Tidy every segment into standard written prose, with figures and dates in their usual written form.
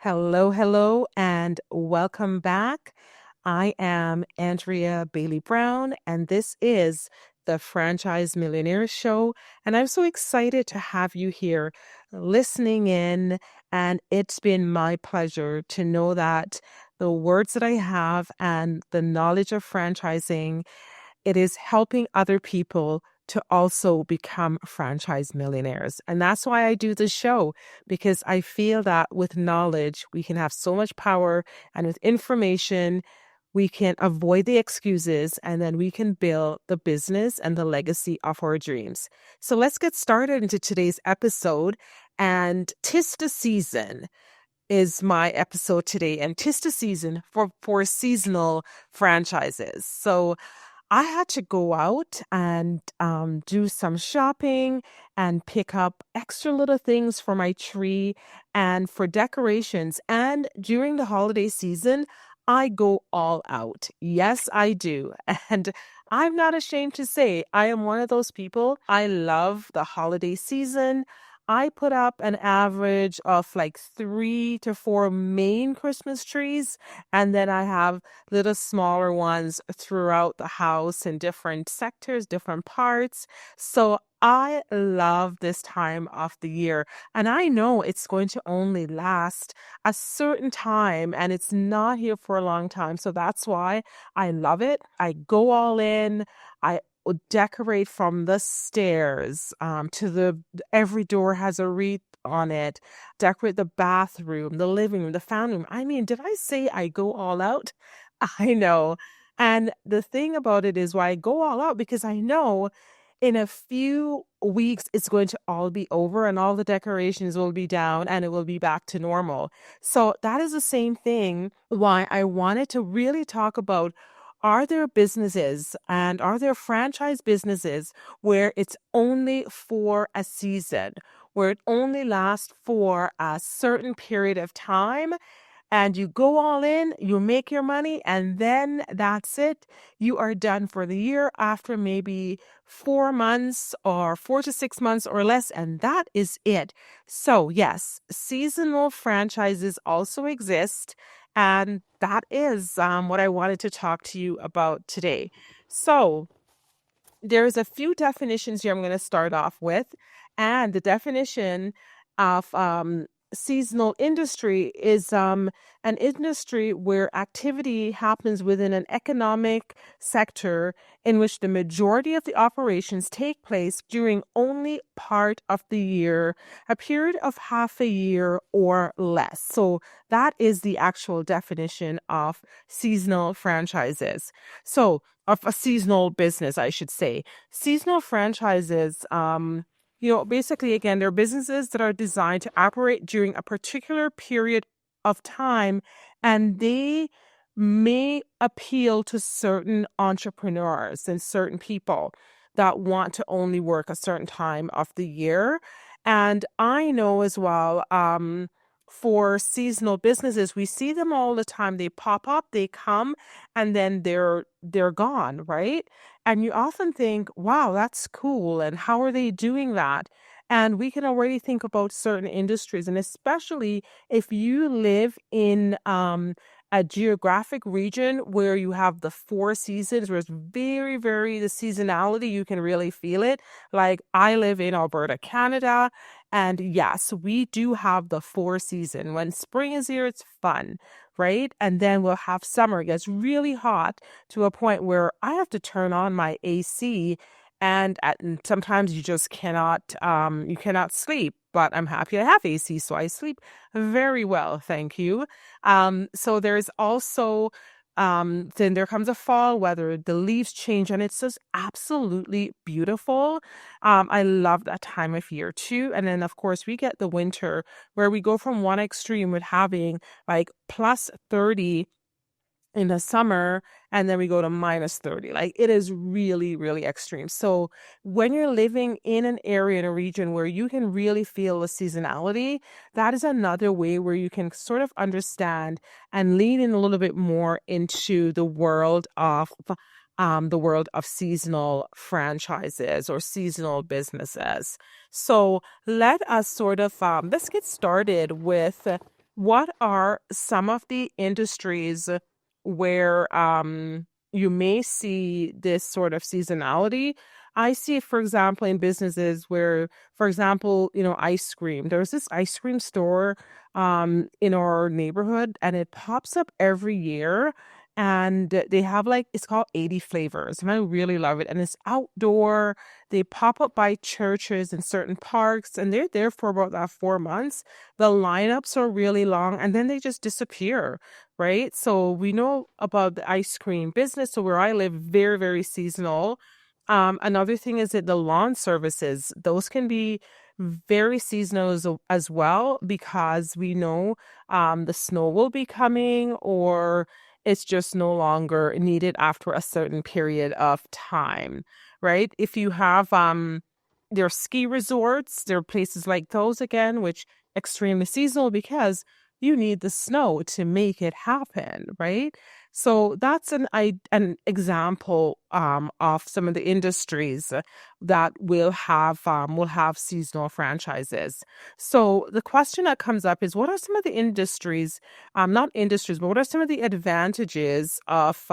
Hello, hello, and welcome back. I am Andrea Bailey Brown, and this is the Franchise Millionaire Show. And I'm so excited to have you here listening in. And it's been my pleasure to know that the words that I have and the knowledge of franchising, it is helping other people to also become franchise millionaires. And that's why I do this show, because I feel that with knowledge, we can have so much power, and with information, we can avoid the excuses, and then we can build the business and the legacy of our dreams. So let's get started into today's episode. And tis the season is my episode today, and tis the season for seasonal franchises. So I had to go out and do some shopping and pick up extra little things for my tree and for decorations. And during the holiday season, I go all out. Yes, I do. And I'm not ashamed to say I am one of those people. I love the holiday season. I put up an average of like 3 to 4 main Christmas trees, and then I have little smaller ones throughout the house in different sectors, different parts. So I love this time of the year, and I know it's going to only last a certain time, and it's not here for a long time. So that's why I love it. I go all in. I would decorate from the stairs to the every door has a wreath on it. Decorate the bathroom, the living room, the family room. I mean, did I say I go all out? I know. And the thing about it is why I go all out, because I know in a few weeks it's going to all be over and all the decorations will be down and it will be back to normal. So that is the same thing why I wanted to really talk about, are there businesses and are there franchise businesses where it's only for a season, where it only lasts for a certain period of time, and you go all in, you make your money, and then that's it. You are done for the year after maybe 4 months or 4 to 6 months or less, and that is it. So, yes, seasonal franchises also exist, and that is what I wanted to talk to you about today. So, there's a few definitions here I'm going to start off with. And the definition of seasonal industry is an industry where activity happens within an economic sector in which the majority of the operations take place during only part of the year, a period of half a year or less. So that is the actual definition of seasonal franchises. So of a seasonal business, I should say. Seasonal franchises, basically, again, they're businesses that are designed to operate during a particular period of time, and they may appeal to certain entrepreneurs and certain people that want to only work a certain time of the year. And I know as well, for seasonal businesses, we see them all the time. They pop up, they come, and then they're gone, right? And you often think, wow, that's cool. And how are they doing that? And we can already think about certain industries, and especially if you live in a geographic region where you have the 4 seasons, where it's very, very the seasonality, you can really feel it. Like I live in Alberta, Canada, and yes, we do have the 4 season. When spring is here, it's fun, right? And then we'll have summer. It gets really hot to a point where I have to turn on my AC, and sometimes you just cannot sleep. But I'm happy I have AC, so I sleep very well, thank you. So there's also then there comes a fall weather, the leaves change, and it's just absolutely beautiful. I love that time of year too. And then of course we get the winter where we go from one extreme with having like plus 30 in the summer, and then we go to minus 30. Like it is really, really extreme. So when you're living in an area, in a region where you can really feel the seasonality, that is another way where you can sort of understand and lean in a little bit more into the world of seasonal franchises or seasonal businesses. So let us sort of let's get started with what are some of the industries where you may see this sort of seasonality? I see it, for example, in businesses where, for example, ice cream. There's this ice cream store in our neighborhood, and it pops up every year. And they have like, it's called 80 flavors, and I really love it. And it's outdoor. They pop up by churches and certain parks, and they're there for about that 4 months. The lineups are really long, and then they just disappear, right? So we know about the ice cream business. So where I live, very, very seasonal. Another thing is that the lawn services, those can be very seasonal as well, because we know the snow will be coming, or it's just no longer needed after a certain period of time, right? If you have there are ski resorts, there are places like those again, which extremely seasonal because you need the snow to make it happen, right? So that's an example of some of the industries that will have seasonal franchises. So the question that comes up is, what are some of the industries, not industries, but what are some of the advantages of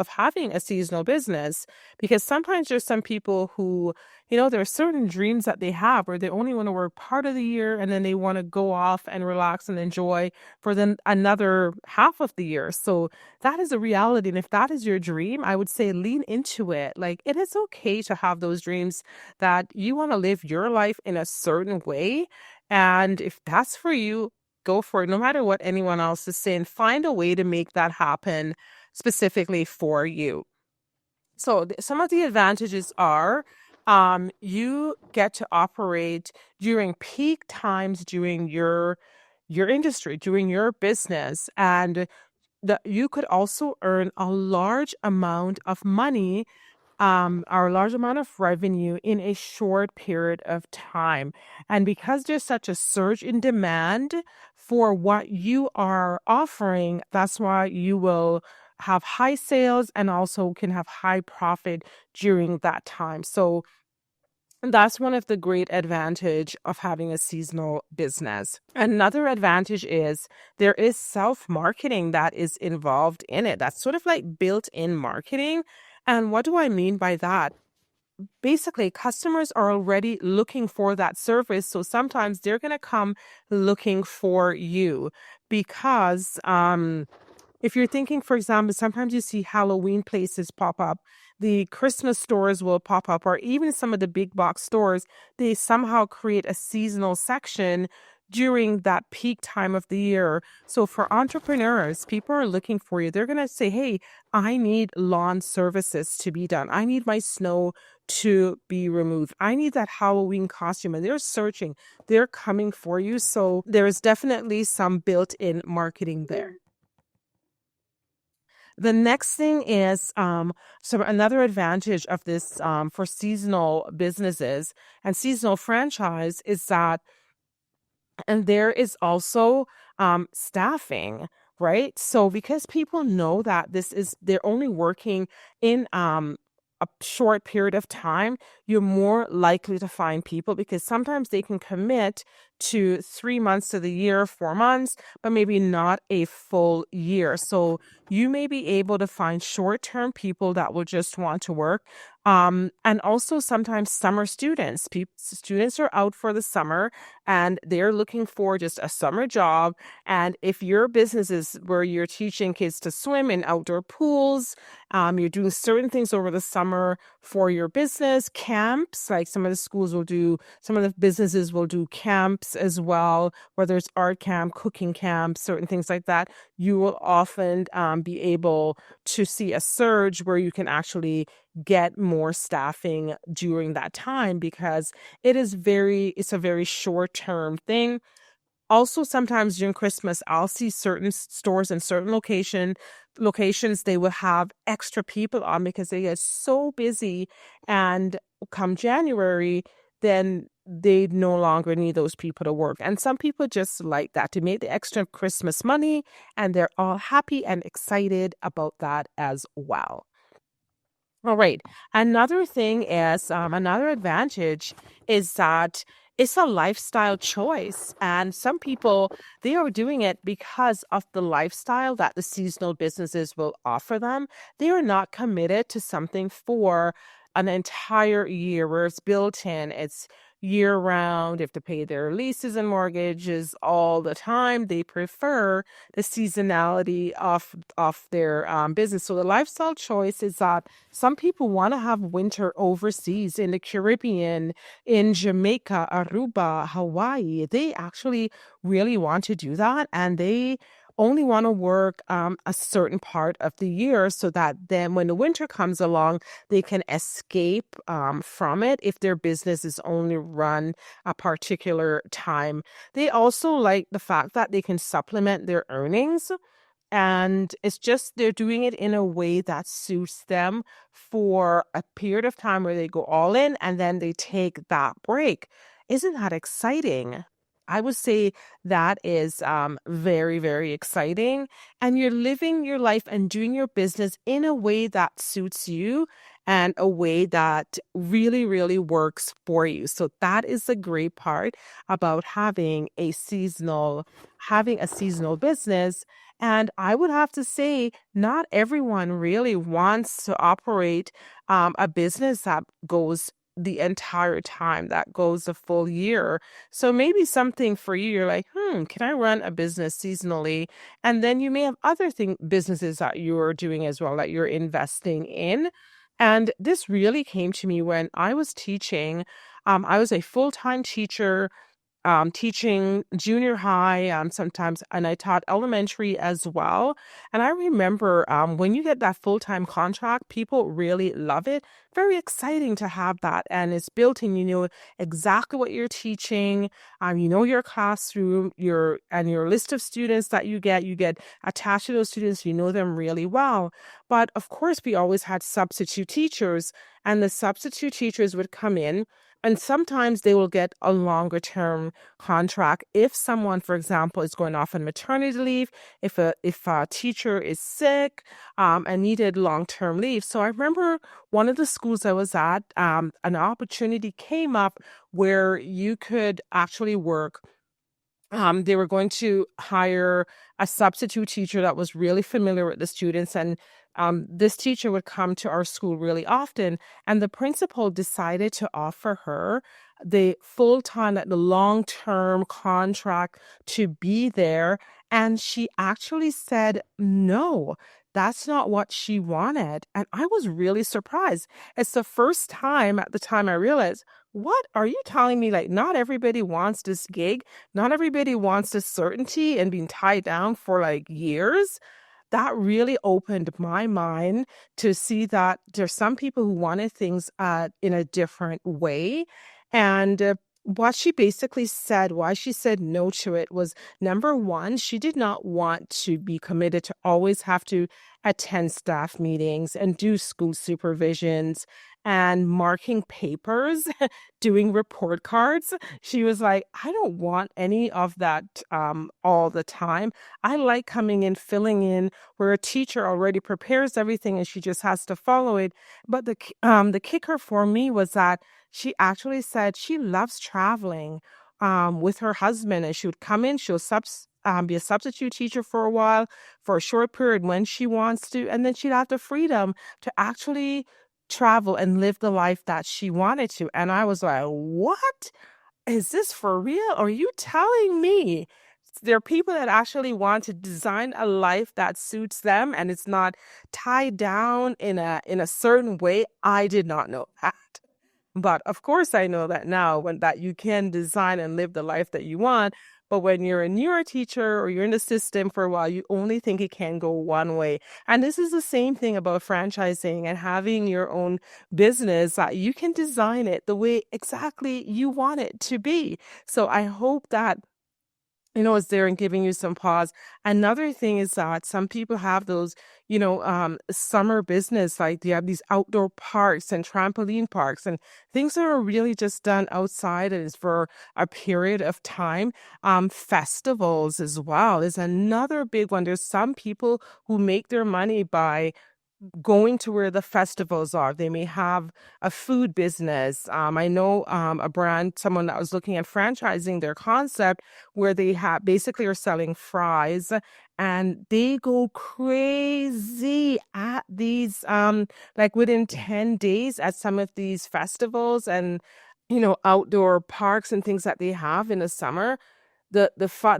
having a seasonal business? Because sometimes there's some people who, there are certain dreams that they have where they only want to work part of the year, and then they want to go off and relax and enjoy for then another half of the year. So that is a reality. And if that is your dream, I would say lean into it. Like, it is okay to have those dreams that you want to live your life in a certain way. And if that's for you, go for it. No matter what anyone else is saying, find a way to make that happen specifically for you. So some of the advantages are you get to operate during peak times during your industry, during your business, and that you could also earn a large amount of money, or a large amount of revenue in a short period of time. And because there's such a surge in demand for what you are offering, that's why you will have high sales and also can have high profit during that time. So that's one of the great advantage of having a seasonal business. Another advantage is there is self-marketing that is involved in it. That's sort of like built-in marketing. And what do I mean by that? Basically, customers are already looking for that service. So sometimes they're going to come looking for you because if you're thinking, for example, sometimes you see Halloween places pop up, the Christmas stores will pop up, or even some of the big box stores, they somehow create a seasonal section during that peak time of the year. So for entrepreneurs, people are looking for you. They're going to say, hey, I need lawn services to be done. I need my snow to be removed. I need that Halloween costume. And they're searching, they're coming for you. So there's definitely some built-in marketing there. The next thing is so another advantage of this for seasonal businesses and seasonal franchise is that, and there is also staffing, right? So because people know that they're only working in a short period of time, you're more likely to find people, because sometimes they can commit to 3 months of the year, 4 months, but maybe not a full year. So you may be able to find short-term people that will just want to work. And also sometimes summer students. Students are out for the summer and they're looking for just a summer job. And if your business is where you're teaching kids to swim in outdoor pools, you're doing certain things over the summer for your business, camps, like some of the schools will do, some of the businesses will do camps as well, whether it's art camp, cooking camp, certain things like that. You will often be able to see a surge where you can actually get more staffing during that time, because it's a very short term thing. Also, sometimes during Christmas, I'll see certain stores in certain locations, they will have extra people on because they get so busy. And come January, then they no longer need those people to work. And some people just like that, to make the extra Christmas money, and they're all happy and excited about that as well. All right. Another thing is, another advantage is that it's a lifestyle choice. And some people, they are doing it because of the lifestyle that the seasonal businesses will offer them. They are not committed to something for an entire year where it's built in. It's year round. They have to pay their leases and mortgages all the time. They prefer the seasonality of their business. So the lifestyle choice is that some people want to have winter overseas in the Caribbean, in Jamaica, Aruba, Hawaii. They actually really want to do that, and they only want to work a certain part of the year so that then when the winter comes along, they can escape from it if their business is only run a particular time. They also like the fact that they can supplement their earnings, and it's just they're doing it in a way that suits them for a period of time where they go all in and then they take that break. Isn't that exciting? I would say that is very, very exciting. And you're living your life and doing your business in a way that suits you and a way that really, really works for you. So that is the great part about having a seasonal business. And I would have to say, not everyone really wants to operate a business that goes the entire time, that goes the full year. So maybe something for you, you're like, can I run a business seasonally? And then you may have other businesses that you're doing as well, that you're investing in. And this really came to me when I was teaching. I was a full-time teacher teaching junior high sometimes, and I taught elementary as well. And I remember when you get that full-time contract, people really love it. Very exciting to have that. And it's built in, you know exactly what you're teaching. You know your classroom, your list of students that you get attached to those students, you know them really well. But of course, we always had substitute teachers, and the substitute teachers would come in. And sometimes they will get a longer term contract if someone, for example, is going off on maternity leave, if a teacher is sick and needed long term leave. So I remember one of the schools I was at, an opportunity came up where you could actually work. They were going to hire a substitute teacher that was really familiar with the students. And this teacher would come to our school really often. And the principal decided to offer her the full-time, the long-term contract to be there. And she actually said, no, that's not what she wanted. And I was really surprised. It's the first time at the time I realized, what are you telling me? Like, not everybody wants this gig. Not everybody wants this certainty and being tied down for like years. That really opened my mind to see that there's some people who wanted things in a different way. And what she basically said, why she said no to it was, number one, she did not want to be committed to always have to attend staff meetings and do school supervisions and marking papers, doing report cards. She was like, I don't want any of that all the time. I like coming in, filling in where a teacher already prepares everything and she just has to follow it. But the kicker for me was that she actually said she loves traveling with her husband, and she would come in, be a substitute teacher for a while, for a short period when she wants to, and then she'd have the freedom to actually travel and live the life that she wanted to. And I was like, what? Is this for real? Are you telling me there are people that actually want to design a life that suits them and it's not tied down in a certain way? I did not know that. But of course, I know that now, when that you can design and live the life that you want. But when you're a newer teacher or you're in the system for a while, you only think it can go one way. And this is the same thing about franchising and having your own business, that you can design it the way exactly you want it to be. So I hope that is there and giving you some pause. Another thing is that some people have those, summer business, like they have these outdoor parks and trampoline parks and things that are really just done outside and is for a period of time. Festivals as well is another big one. There's some people who make their money by going to where the festivals are. They may have a food business. I know a brand, someone that was looking at franchising their concept where they have basically are selling fries and they go crazy at these like within 10 days at some of these festivals and outdoor parks and things that they have in the summer. The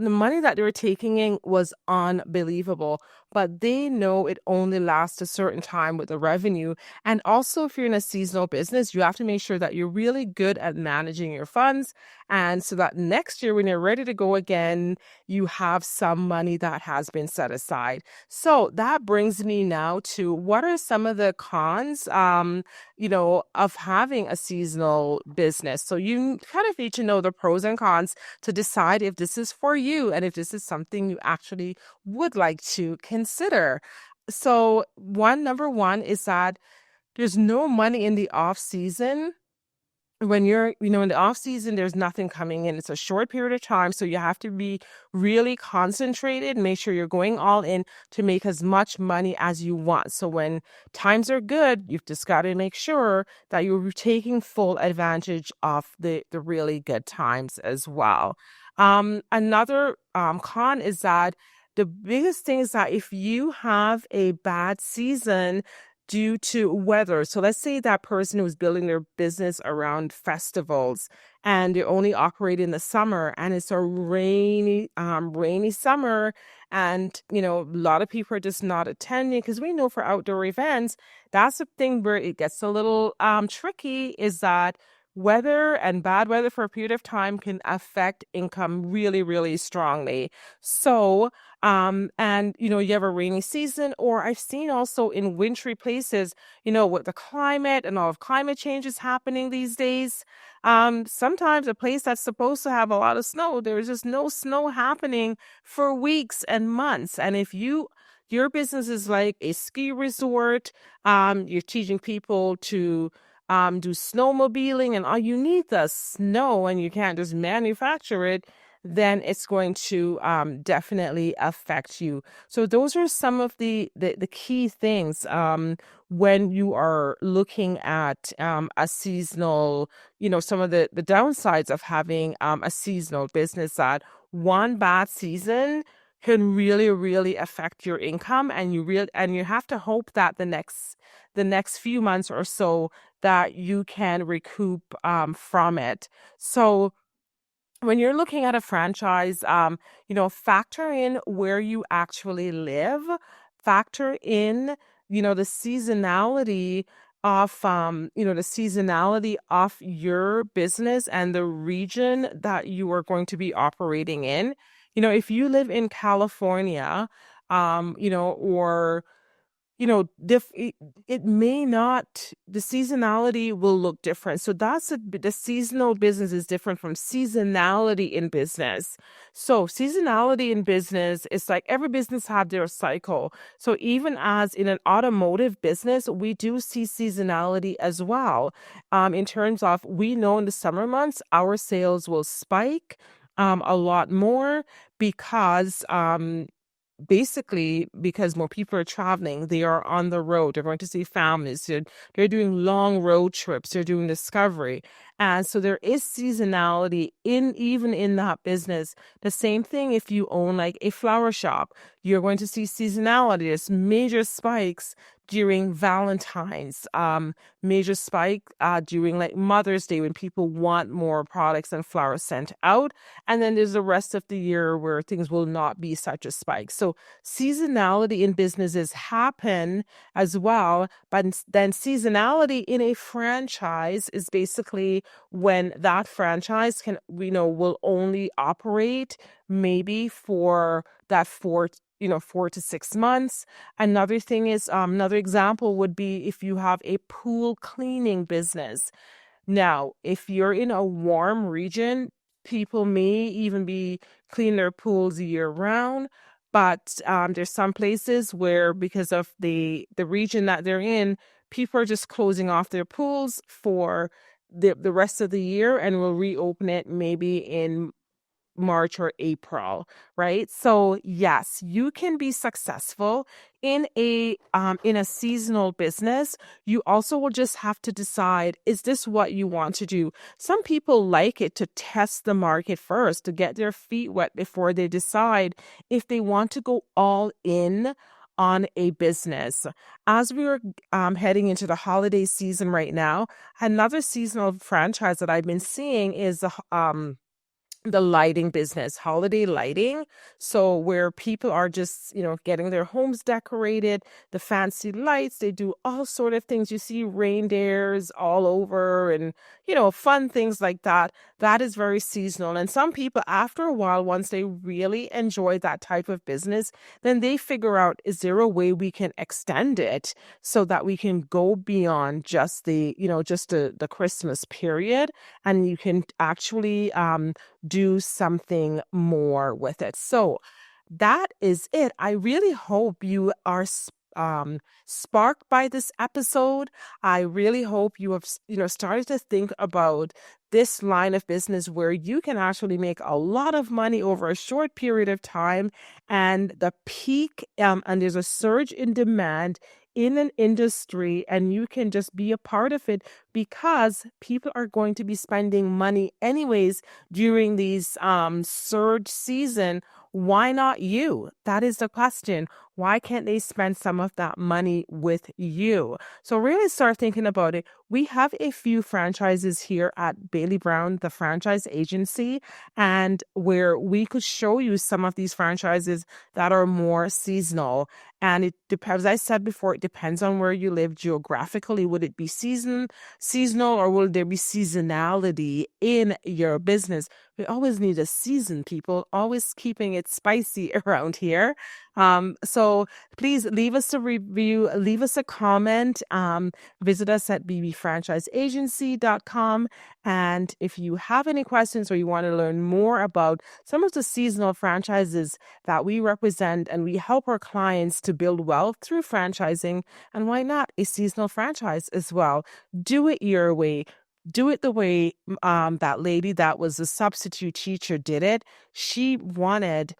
money that they were taking in was unbelievable, but they know it only lasts a certain time with the revenue. And also, if you're in a seasonal business, you have to make sure that you're really good at managing your funds, and so that next year when you're ready to go again, you have some money that has been set aside. So that brings me now to what are some of the cons of having a seasonal business. So you kind of need to know the pros and cons to decide if this is for you and if this is something you actually would like to consider. So, number one is that there's no money in the off season. When you're, in the off season, there's nothing coming in. It's a short period of time. So you have to be really concentrated, make sure you're going all in to make as much money as you want. So when times are good, you've just got to make sure that you're taking full advantage of the really good times as well. Another con is that the biggest thing is that if you have a bad season, due to weather. So let's say that person who's building their business around festivals and they only operate in the summer and it's a rainy summer and, a lot of people are just not attending because we know for outdoor events, that's the thing where it gets a little tricky is that weather and bad weather for a period of time can affect income really, really strongly. So, and you have a rainy season, or I've seen also in wintry places, with the climate and all of climate change is happening these days. Sometimes a place that's supposed to have a lot of snow, there's just no snow happening for weeks and months. And if your business is like a ski resort, you're teaching people to do snowmobiling and all you need the snow and you can't just manufacture it, then it's going to definitely affect you. So those are some of the key things when you are looking at a seasonal, some of the downsides of having a seasonal business that one bad season can really, really affect your income and you have to hope that the next few months or so that you can recoup from it. So when you're looking at a franchise, factor in where you actually live, factor in, the seasonality of your business and the region that you are going to be operating in. If you live in California, or it may not, the seasonality will look different. So the seasonal business is different from seasonality in business. So seasonality in business is like every business have their cycle. So even as in an automotive business, we do see seasonality as well. In terms of, we know in the summer months, our sales will spike a lot more because basically because more people are traveling, they are on the road, they're going to see families, they're doing long road trips, they're doing discovery. And so there is seasonality even in that business. The same thing if you own like a flower shop, you're going to see seasonality. There's major spikes during Valentine's, major spike during like Mother's Day when people want more products and flowers sent out. And then there's the rest of the year where things will not be such a spike. So seasonality in businesses happen as well. But then seasonality in a franchise is basically when that franchise will only operate maybe for that 4 to 6 months. Another thing is, another example would be if you have a pool cleaning business. Now, if you're in a warm region, people may even be cleaning their pools year round. But there's some places where, because of the region that they're in, people are just closing off their pools for the rest of the year and will reopen it maybe in March or April, right? So yes, you can be successful in a seasonal business. You also will just have to decide, is this what you want to do? Some people like it to test the market first, to get their feet wet before they decide if they want to go all in on a business. As we are heading into the holiday season right now, another seasonal franchise that I've been seeing is the lighting business, holiday lighting. So where people are just, getting their homes decorated, the fancy lights, they do all sort of things. You see reindeers all over and, fun things like that. That is very seasonal. And some people, after a while, once they really enjoy that type of business, then they figure out, is there a way we can extend it so that we can go beyond just the Christmas period, and you can actually do something more with it. So that is it. I really hope you are sparked by this episode. I really hope you have, started to think about this line of business where you can actually make a lot of money over a short period of time, and the peak, and there's a surge in demand in an industry, and you can just be a part of it because people are going to be spending money anyways during these surge season. Why not you? That is the question. Why can't they spend some of that money with you? So really start thinking about it. We have a few franchises here at Bailey Brown, the franchise agency, and where we could show you some of these franchises that are more seasonal. And it depends, as I said before, it depends on where you live geographically. Would it be seasonal, or will there be seasonality in your business? We always need a season, people, always keeping it spicy around here. So please leave us a review, leave us a comment, visit us at bbfranchiseagency.com. And if you have any questions or you want to learn more about some of the seasonal franchises that we represent, and we help our clients to build wealth through franchising, and why not a seasonal franchise as well? Do it your way. Do it the way that lady that was a substitute teacher did it. She wanted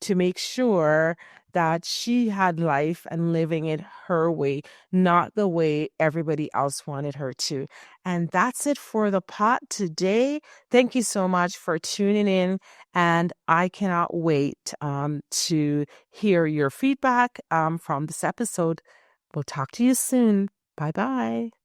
to make sure that she had life and living it her way, not the way everybody else wanted her to. And that's it for the pot today. Thank you so much for tuning in, and I cannot wait to hear your feedback from this episode. We'll talk to you soon. Bye-bye.